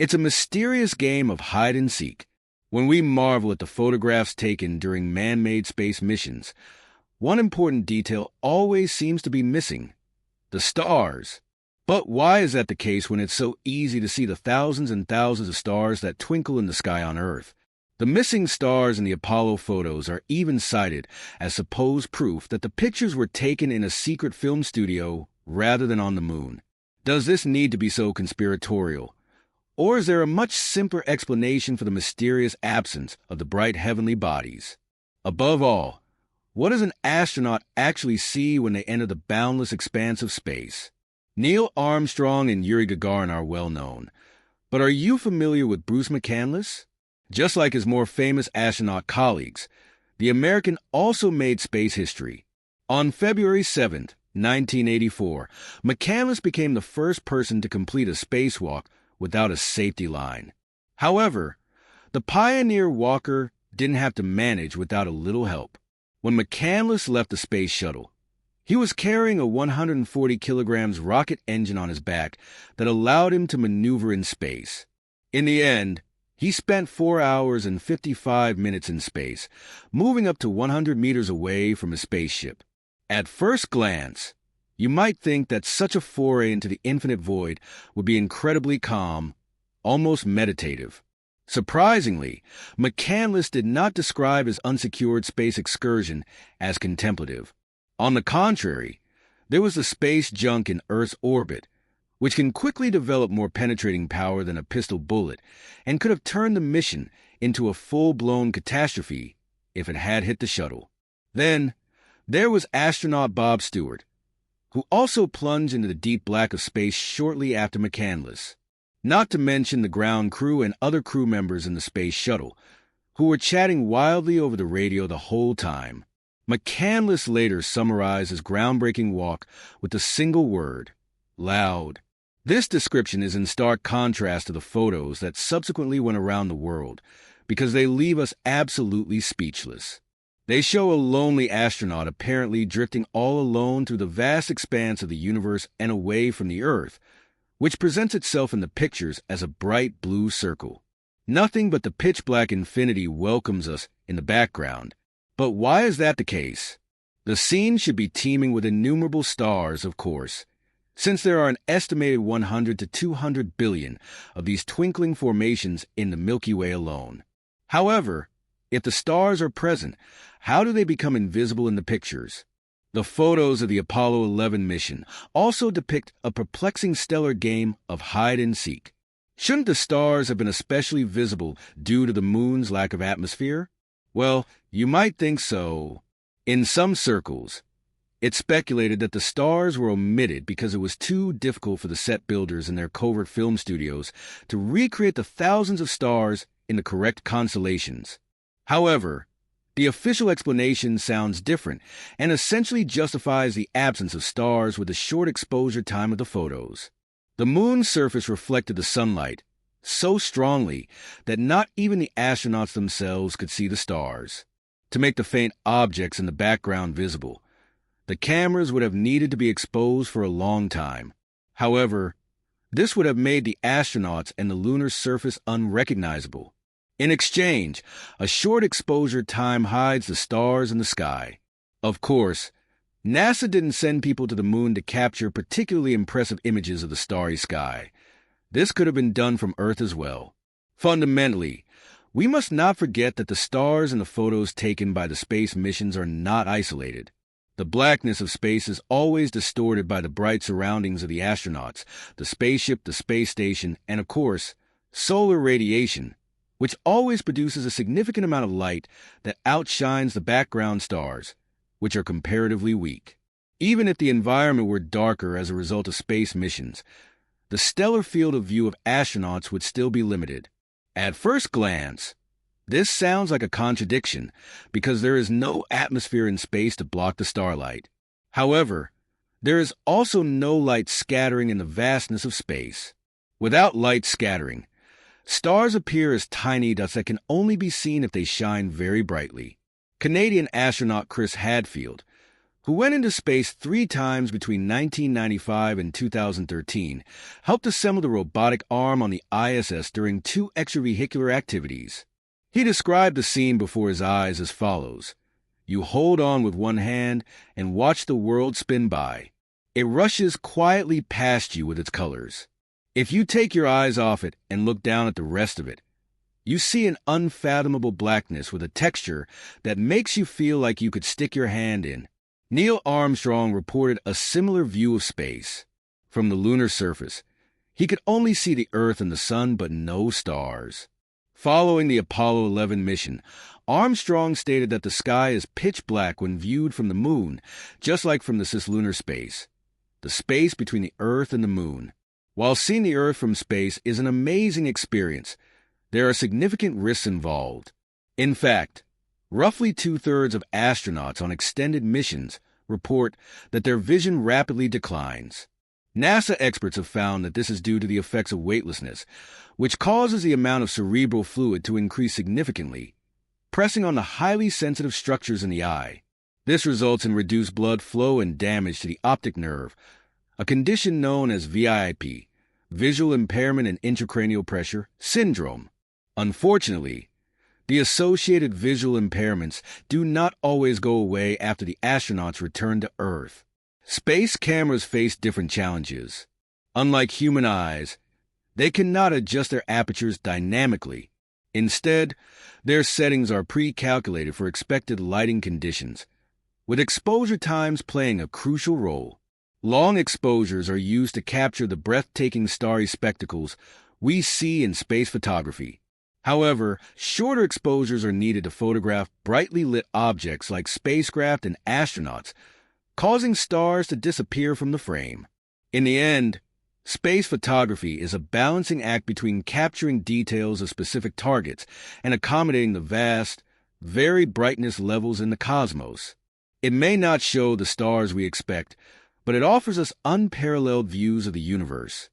It's a mysterious game of hide and seek. When we marvel at the photographs taken during man-made space missions, one important detail always seems to be missing: the stars. But why is that the case when it's so easy to see the thousands and thousands of stars that twinkle in the sky on Earth? The missing stars in the Apollo photos are even cited as supposed proof that the pictures were taken in a secret film studio rather than on the moon. Does this need to be so conspiratorial? Or is there a much simpler explanation for the mysterious absence of the bright heavenly bodies? Above all, what does an astronaut actually see when they enter the boundless expanse of space? Neil Armstrong and Yuri Gagarin are well known, but are you familiar with Bruce McCandless? Just like his more famous astronaut colleagues, the American also made space history. On February 7, 1984, McCandless became the first person to complete a spacewalk without a safety line. However, the pioneer walker didn't have to manage without a little help. When McCandless left the space shuttle, he was carrying a 140 kilograms rocket engine on his back that allowed him to maneuver in space. In the end, he spent 4 hours and 55 minutes in space, moving up to 100 meters away from his spaceship. At first glance, you might think that such a foray into the infinite void would be incredibly calm, almost meditative. Surprisingly, McCandless did not describe his unsecured space excursion as contemplative. On the contrary, there was the space junk in Earth's orbit, which can quickly develop more penetrating power than a pistol bullet and could have turned the mission into a full-blown catastrophe if it had hit the shuttle. Then, there was astronaut Bob Stewart, who also plunged into the deep black of space shortly after McCandless. Not to mention the ground crew and other crew members in the space shuttle, who were chatting wildly over the radio the whole time. McCandless later summarized his groundbreaking walk with the single word: loud. This description is in stark contrast to the photos that subsequently went around the world, because they leave us absolutely speechless. They show a lonely astronaut apparently drifting all alone through the vast expanse of the universe and away from the Earth, which presents itself in the pictures as a bright blue circle. Nothing but the pitch-black infinity welcomes us in the background. But why is that the case? The scene should be teeming with innumerable stars, of course, since there are an estimated 100 to 200 billion of these twinkling formations in the Milky Way alone. However, if the stars are present, how do they become invisible in the pictures? The photos of the Apollo 11 mission also depict a perplexing stellar game of hide and seek. Shouldn't the stars have been especially visible due to the moon's lack of atmosphere? Well, you might think so. In some circles, it's speculated that the stars were omitted because it was too difficult for the set builders in their covert film studios to recreate the thousands of stars in the correct constellations. However, the official explanation sounds different and essentially justifies the absence of stars with the short exposure time of the photos. The moon's surface reflected the sunlight so strongly that not even the astronauts themselves could see the stars. To make the faint objects in the background visible, the cameras would have needed to be exposed for a long time. However, this would have made the astronauts and the lunar surface unrecognizable. In exchange, a short exposure time hides the stars in the sky. Of course, NASA didn't send people to the moon to capture particularly impressive images of the starry sky. This could have been done from Earth as well. Fundamentally, we must not forget that the stars in the photos taken by the space missions are not isolated. The blackness of space is always distorted by the bright surroundings of the astronauts, the spaceship, the space station, and of course, solar radiation, which always produces a significant amount of light that outshines the background stars, which are comparatively weak. Even if the environment were darker as a result of space missions, the stellar field of view of astronauts would still be limited. At first glance, this sounds like a contradiction because there is no atmosphere in space to block the starlight. However, there is also no light scattering in the vastness of space. Without light scattering, stars appear as tiny dots that can only be seen if they shine very brightly. Canadian astronaut Chris Hadfield, who went into space 3 times between 1995 and 2013, helped assemble the robotic arm on the ISS during 2 extravehicular activities. He described the scene before his eyes as follows. You hold on with one hand and watch the world spin by. It rushes quietly past you with its colors. If you take your eyes off it and look down at the rest of it, you see an unfathomable blackness with a texture that makes you feel like you could stick your hand in. Neil Armstrong reported a similar view of space. From the lunar surface, he could only see the Earth and the Sun, but no stars. Following the Apollo 11 mission, Armstrong stated that the sky is pitch black when viewed from the Moon, just like from the cislunar space, the space between the Earth and the Moon. While seeing the Earth from space is an amazing experience, there are significant risks involved. In fact, roughly 2/3 of astronauts on extended missions report that their vision rapidly declines. NASA experts have found that this is due to the effects of weightlessness, which causes the amount of cerebral fluid to increase significantly, pressing on the highly sensitive structures in the eye. This results in reduced blood flow and damage to the optic nerve, a condition known as VIP, visual impairment and intracranial pressure syndrome. Unfortunately, the associated visual impairments do not always go away after the astronauts return to Earth. Space cameras face different challenges. Unlike human eyes, they cannot adjust their apertures dynamically. Instead, their settings are pre-calculated for expected lighting conditions, with exposure times playing a crucial role. Long exposures are used to capture the breathtaking starry spectacles we see in space photography. However, shorter exposures are needed to photograph brightly lit objects like spacecraft and astronauts, causing stars to disappear from the frame. In the end, space photography is a balancing act between capturing details of specific targets and accommodating the vast, varied brightness levels in the cosmos. It may not show the stars we expect, but it offers us unparalleled views of the universe.